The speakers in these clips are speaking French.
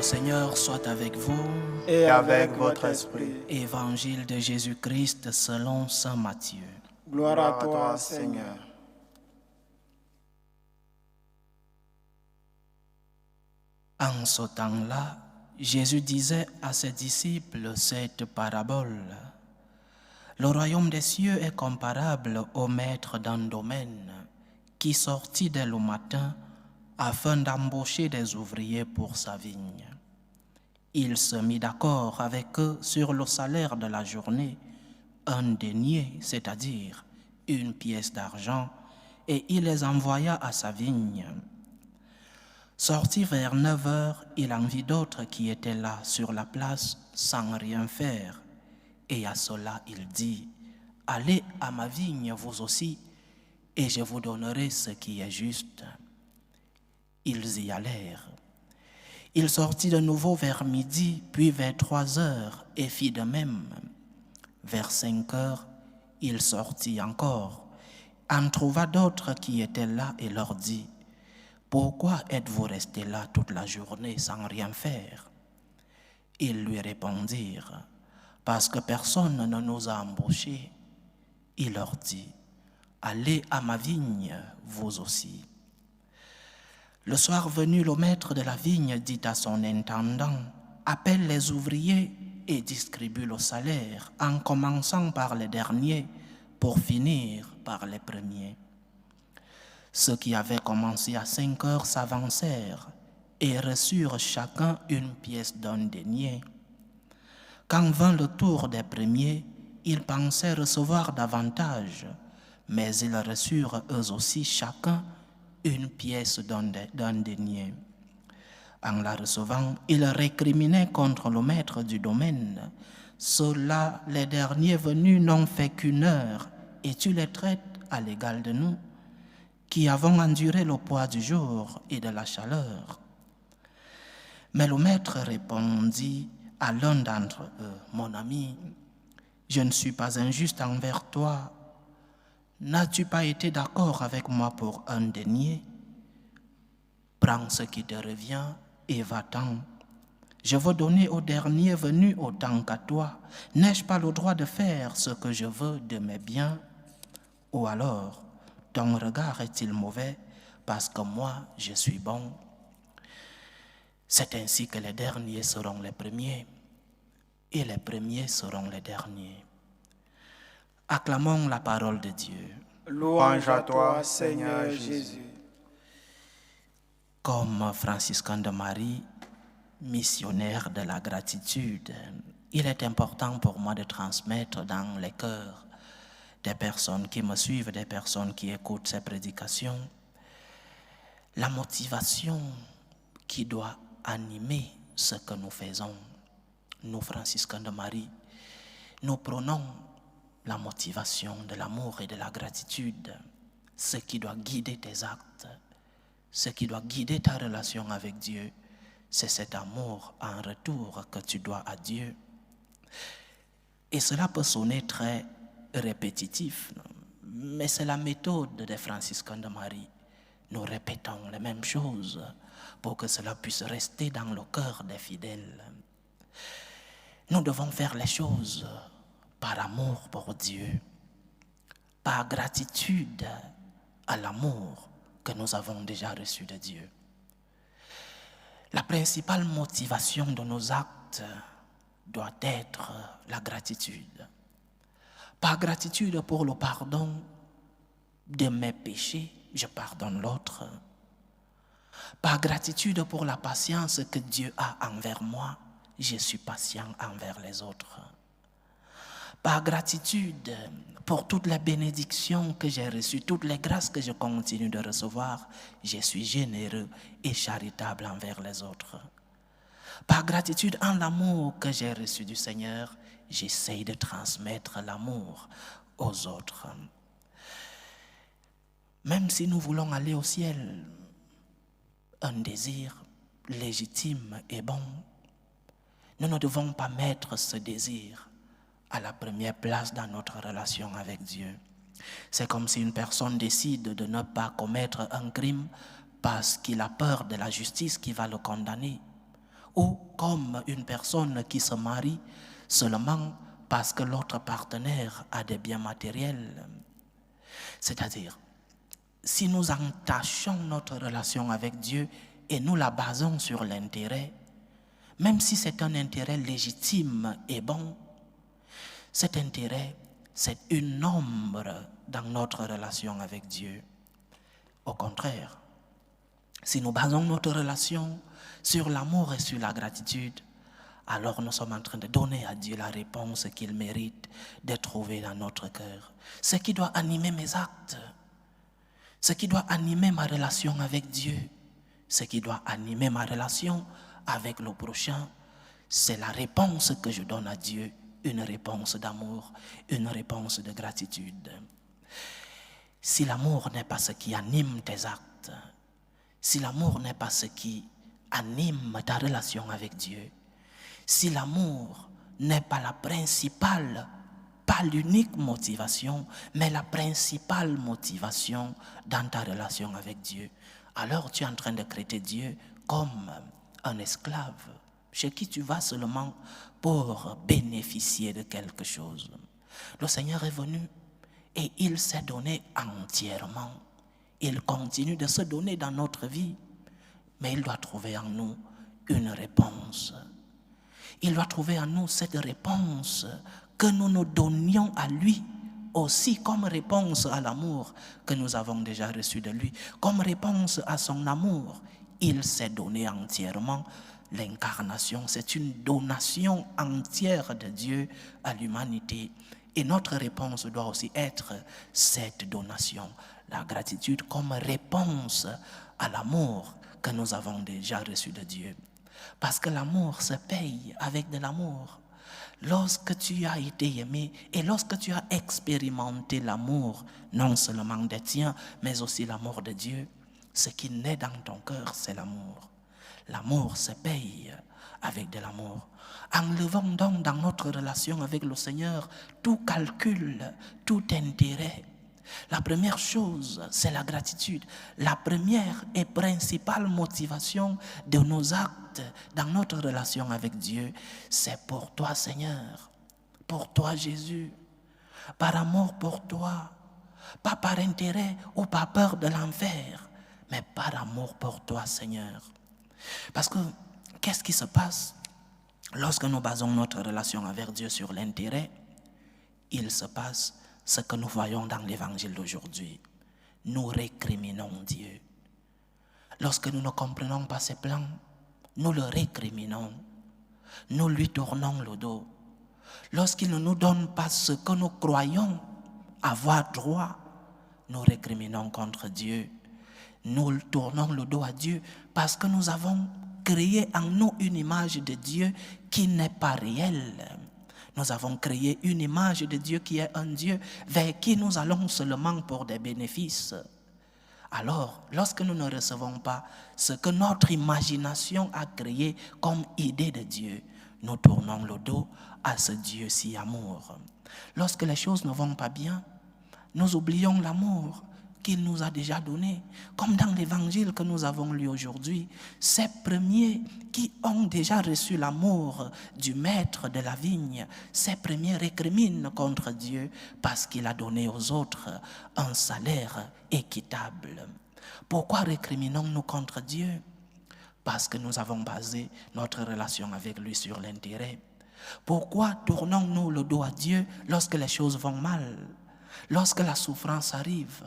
Seigneur soit avec vous. Et avec votre esprit. Évangile de Jésus-Christ selon saint Matthieu. Gloire à toi, Seigneur. En ce temps-là, Jésus disait à ses disciples cette parabole. Le royaume des cieux est comparable au maître d'un domaine qui sortit dès le matin afin d'embaucher des ouvriers pour sa vigne. Il se mit d'accord avec eux sur le salaire de la journée, un denier, c'est-à-dire une pièce d'argent, et il les envoya à sa vigne. Sorti vers 9 heures, il en vit d'autres qui étaient là sur la place sans rien faire. Et à cela il dit, « Allez à ma vigne vous aussi, et je vous donnerai ce qui est juste. » Ils y allèrent. Il sortit de nouveau vers midi, puis vers 3 heures, et fit de même. Vers 5 heures, il sortit encore, en trouva d'autres qui étaient là et leur dit, « Pourquoi êtes-vous restés là toute la journée sans rien faire ?» Ils lui répondirent, « Parce que personne ne nous a embauchés. » Il leur dit, « Allez à ma vigne, vous aussi. » Le soir venu, le maître de la vigne dit à son intendant, « Appelle les ouvriers et distribue le salaire, en commençant par les derniers, pour finir par les premiers. » Ceux qui avaient commencé à 5 heures s'avancèrent et reçurent chacun une pièce d'un denier. Quand vint le tour des premiers, ils pensaient recevoir davantage, mais ils reçurent eux aussi chacun une pièce d'un denier. En la recevant, ils récriminaient contre le maître du domaine. Ceux-là, les derniers venus, n'ont fait qu'1 heure, et tu les traites à l'égal de nous, qui avons enduré le poids du jour et de la chaleur. Mais le maître répondit à l'un d'entre eux, « Mon ami, je ne suis pas injuste envers toi. N'as-tu pas été d'accord avec moi pour un denier? Prends ce qui te revient et va-t'en. Je veux donner au dernier venu autant qu'à toi. N'ai-je pas le droit de faire ce que je veux de mes biens? Ou alors, ton regard est-il mauvais parce que moi, je suis bon? » C'est ainsi que les derniers seront les premiers et les premiers seront les derniers. Acclamons la parole de Dieu. Louange à toi, Seigneur Jésus. Comme franciscain de Marie, missionnaire de la gratitude, il est important pour moi de transmettre dans les cœurs des personnes qui me suivent, des personnes qui écoutent ces prédications, la motivation qui doit animer ce que nous faisons. Nous, franciscains de Marie, nous prenons la motivation de l'amour et de la gratitude, ce qui doit guider tes actes, ce qui doit guider ta relation avec Dieu, c'est cet amour en retour que tu dois à Dieu. Et cela peut sonner très répétitif, mais c'est la méthode des franciscains de Marie. Nous répétons les mêmes choses pour que cela puisse rester dans le cœur des fidèles. Nous devons faire les choses par amour pour Dieu, par gratitude à l'amour que nous avons déjà reçu de Dieu. La principale motivation de nos actes doit être la gratitude. Par gratitude pour le pardon de mes péchés, je pardonne l'autre. Par gratitude pour la patience que Dieu a envers moi, je suis patient envers les autres. Par gratitude pour toutes les bénédictions que j'ai reçues, toutes les grâces que je continue de recevoir, je suis généreux et charitable envers les autres. Par gratitude en l'amour que j'ai reçu du Seigneur, j'essaye de transmettre l'amour aux autres. Même si nous voulons aller au ciel, un désir légitime et bon, nous ne devons pas mettre ce désir à la première place dans notre relation avec Dieu. C'est comme si une personne décide de ne pas commettre un crime parce qu'il a peur de la justice qui va le condamner. ou comme une personne qui se marie seulement parce que l'autre partenaire a des biens matériels. C'est-à-dire, si nous entachons notre relation avec Dieu et nous la basons sur l'intérêt, même si c'est un intérêt légitime et bon, cet intérêt, c'est une ombre dans notre relation avec Dieu. Au contraire, si nous basons notre relation sur l'amour et sur la gratitude, alors nous sommes en train de donner à Dieu la réponse qu'il mérite de trouver dans notre cœur. Ce qui doit animer mes actes, ce qui doit animer ma relation avec Dieu, ce qui doit animer ma relation avec le prochain, c'est la réponse que je donne à Dieu, une réponse d'amour, une réponse de gratitude. Si l'amour n'est pas ce qui anime tes actes, si l'amour n'est pas ce qui anime ta relation avec Dieu, si l'amour n'est pas la principale, pas l'unique motivation, mais la principale motivation dans ta relation avec Dieu, alors tu es en train de traiter Dieu comme un esclave, chez qui tu vas seulement pour bénéficier de quelque chose. Le Seigneur est venu et il s'est donné entièrement. Il continue de se donner dans notre vie, mais il doit trouver en nous une réponse. Il doit trouver en nous cette réponse que nous nous donnions à lui aussi comme réponse à l'amour que nous avons déjà reçu de lui, comme réponse à son amour. Il s'est donné entièrement. L'incarnation, c'est une donation entière de Dieu à l'humanité. Et notre réponse doit aussi être cette donation. La gratitude comme réponse à l'amour que nous avons déjà reçu de Dieu. Parce que l'amour se paye avec de l'amour. Lorsque tu as été aimé et lorsque tu as expérimenté l'amour, non seulement des tiens, mais aussi l'amour de Dieu, ce qui naît dans ton cœur, c'est l'amour. L'amour se paye avec de l'amour. Enlevons donc dans notre relation avec le Seigneur tout calcul, tout intérêt. La première chose, c'est la gratitude. La première et principale motivation de nos actes dans notre relation avec Dieu, c'est pour toi, Seigneur, pour toi, Jésus, par amour pour toi, pas par intérêt ou par peur de l'enfer, mais par amour pour toi, Seigneur. Parce que, qu'est-ce qui se passe lorsque nous basons notre relation avec Dieu sur l'intérêt? Il se passe ce que nous voyons dans l'évangile d'aujourd'hui. Nous récriminons Dieu. Lorsque nous ne comprenons pas ses plans, nous le récriminons. Nous lui tournons le dos. Lorsqu'il ne nous donne pas ce que nous croyons avoir droit, nous récriminons contre Dieu. Nous tournons le dos à Dieu parce que nous avons créé en nous une image de Dieu qui n'est pas réelle. Nous avons créé une image de Dieu qui est un Dieu vers qui nous allons seulement pour des bénéfices. Alors, lorsque nous ne recevons pas ce que notre imagination a créé comme idée de Dieu, nous tournons le dos à ce Dieu si amour. Lorsque les choses ne vont pas bien, nous oublions l'amour qu'il nous a déjà donné, comme dans l'évangile que nous avons lu aujourd'hui. Ces premiers qui ont déjà reçu l'amour du maître de la vigne, ces premiers récriminent contre Dieu parce qu'il a donné aux autres un salaire équitable. Pourquoi récriminons-nous contre Dieu? Parce que nous avons basé notre relation avec lui sur l'intérêt. Pourquoi tournons-nous le dos à Dieu lorsque les choses vont mal, lorsque la souffrance arrive?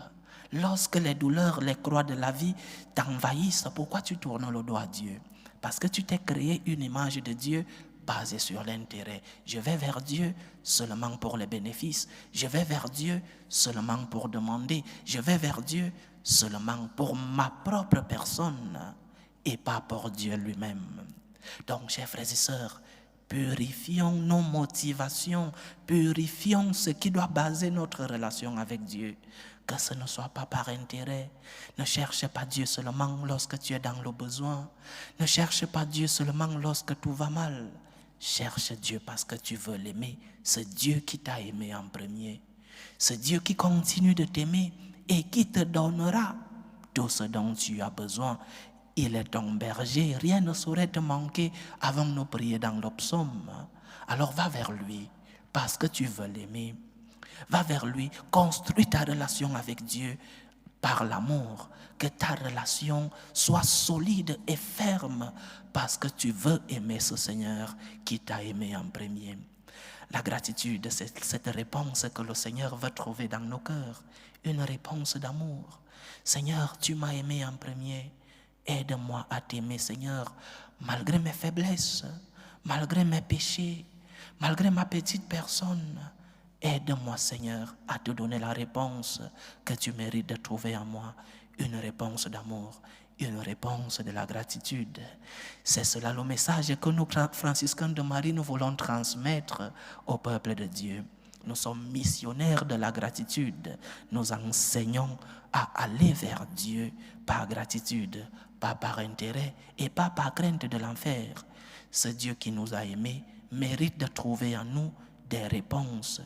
Lorsque les douleurs, les croix de la vie t'envahissent, pourquoi tu tournes le dos à Dieu? Parce que tu t'es créé une image de Dieu basée sur l'intérêt. Je vais vers Dieu seulement pour les bénéfices. Je vais vers Dieu seulement pour demander. Je vais vers Dieu seulement pour ma propre personne et pas pour Dieu lui-même. Donc, chers frères et sœurs, purifions nos motivations, purifions ce qui doit baser notre relation avec Dieu. Que ce ne soit pas par intérêt. Ne cherche pas Dieu seulement lorsque tu es dans le besoin. Ne cherche pas Dieu seulement lorsque tout va mal. Cherche Dieu parce que tu veux l'aimer. C'est Dieu qui t'a aimé en premier. C'est Dieu qui continue de t'aimer et qui te donnera tout ce dont tu as besoin. Il est ton berger, rien ne saurait te manquer. Avons-nous prié dans le psaume? Alors va vers lui, parce que tu veux l'aimer. Va vers lui, construis ta relation avec Dieu par l'amour. Que ta relation soit solide et ferme, parce que tu veux aimer ce Seigneur qui t'a aimé en premier. La gratitude, c'est cette réponse que le Seigneur veut trouver dans nos cœurs. Une réponse d'amour. Seigneur, tu m'as aimé en premier. Aide-moi à t'aimer, Seigneur, malgré mes faiblesses, malgré mes péchés, malgré ma petite personne. Aide-moi, Seigneur, à te donner la réponse que tu mérites de trouver en moi. Une réponse d'amour, une réponse de la gratitude. C'est cela le message que nous, franciscains de Marie, nous voulons transmettre au peuple de Dieu. Nous sommes missionnaires de la gratitude. Nous enseignons à aller vers Dieu par gratitude, pas par intérêt et pas par crainte de l'enfer. Ce Dieu qui nous a aimés mérite de trouver en nous des réponses.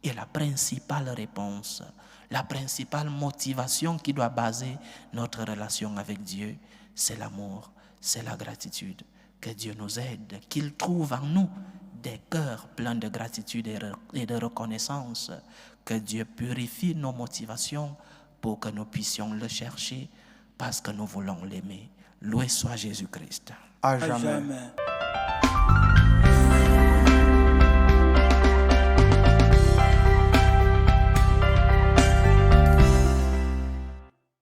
Et la principale réponse, la principale motivation qui doit baser notre relation avec Dieu, c'est l'amour, c'est la gratitude. Que Dieu nous aide, qu'il trouve en nous des cœurs pleins de gratitude et de reconnaissance. Que Dieu purifie nos motivations pour que nous puissions le chercher parce que nous voulons l'aimer. Loué soit Jésus-Christ. À jamais.